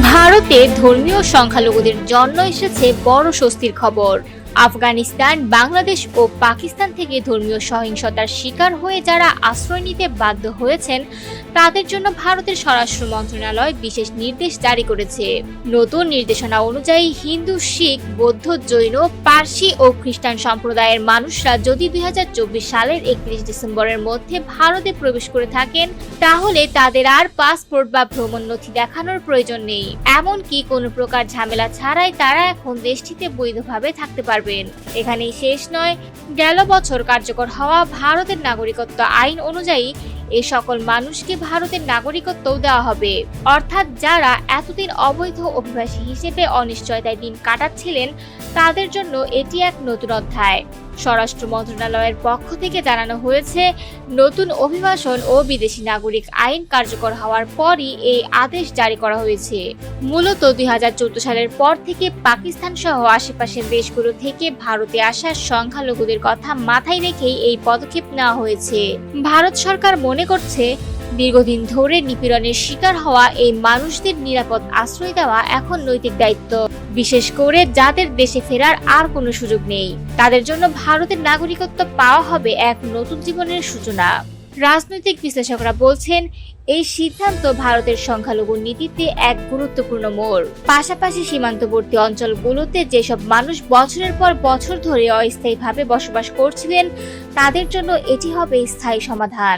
ভারতে ধর্মীয় সংখ্যালঘুদের জন্য এসেছে বড় স্বস্তির খবর। আফগানিস্তান, বাংলাদেশ ও পাকিস্তান থেকে ধর্মীয় সহিংসতার শিকার হয়ে যারা আশ্রয় নিতে বাধ্য হয়েছেন তাদের জন্য ভারতের স্বরাষ্ট্র মন্ত্রণালয় বিশেষ নির্দেশ জারি করেছে। নতুন নির্দেশনা অনুযায়ী হিন্দু, শিখ, বৌদ্ধ, জৈন, পার্সি ও খ্রিস্টান সম্প্রদায়ের মানুষরা যদি 2024 সালের 31 ডিসেম্বরের মধ্যে ভারতে প্রবেশ করে থাকেন তাহলে তাদের আর পাসপোর্ট বা ভ্রমণ নথি দেখানোর প্রয়োজন নেই। এমনকি কোনো প্রকার ঝামেলা ছাড়াই তারা এখন দেশটিতে বৈধভাবে থাকতে পারবেন। এখানেই শেষ নয়, গেল বছর কার্যকর হওয়া ভারতের নাগরিকত্ব আইন অনুযায়ী এই সকল মানুষকে ভারতের নাগরিকত্বও দেওয়া হবে। অর্থাৎ যারা এতদিন অবৈধ অভিবাসী হিসেবে অনিশ্চয়তায় দিন কাটাচ্ছিলেন তাদের জন্য এটি এক নতুন অধ্যায়। স্বরাষ্ট্র মন্ত্রণালয়ের পক্ষ থেকে জানানো হয়েছে, নতুন অভিবাসন ও বিদেশি নাগরিক আইন কার্যকর হওয়ার পরই এই আদেশ জারি করা হয়েছে। মূলত 2014 সালের পর থেকে পাকিস্তান সহ আশেপাশের দেশগুলো থেকে ভারতে আসা সংখ্যালঘুদের কথা মাথায় রেখেই এই পদক্ষেপ নেওয়া হয়েছে। ভারত সরকার মনে করছে, দীর্ঘদিন ধরে নিপীড়নের শিকার হওয়া এই মানুষদের নিরাপদ আশ্রয় দেওয়া এখন নৈতিক দায়িত্ব। বিশেষ করে যাদের দেশে ফেরার আর কোনো সুযোগ নেই, তাদের জন্য ভারতের নাগরিকত্ব পাওয়া হবে এক নতুন জীবনের সূচনা। রাজনৈতিক বিশ্লেষকরা বলছেন, এই সিদ্ধান্ত ভারতের সংখ্যালঘু নীতিতে এক গুরুত্বপূর্ণ মোড়। পাশাপাশি সীমান্তবর্তী অঞ্চলগুলোতে যেসব মানুষ বছরের পর বছর ধরে অস্থায়ীভাবে বসবাস করছিলেন তাদের জন্য এটি হবে স্থায়ী সমাধান।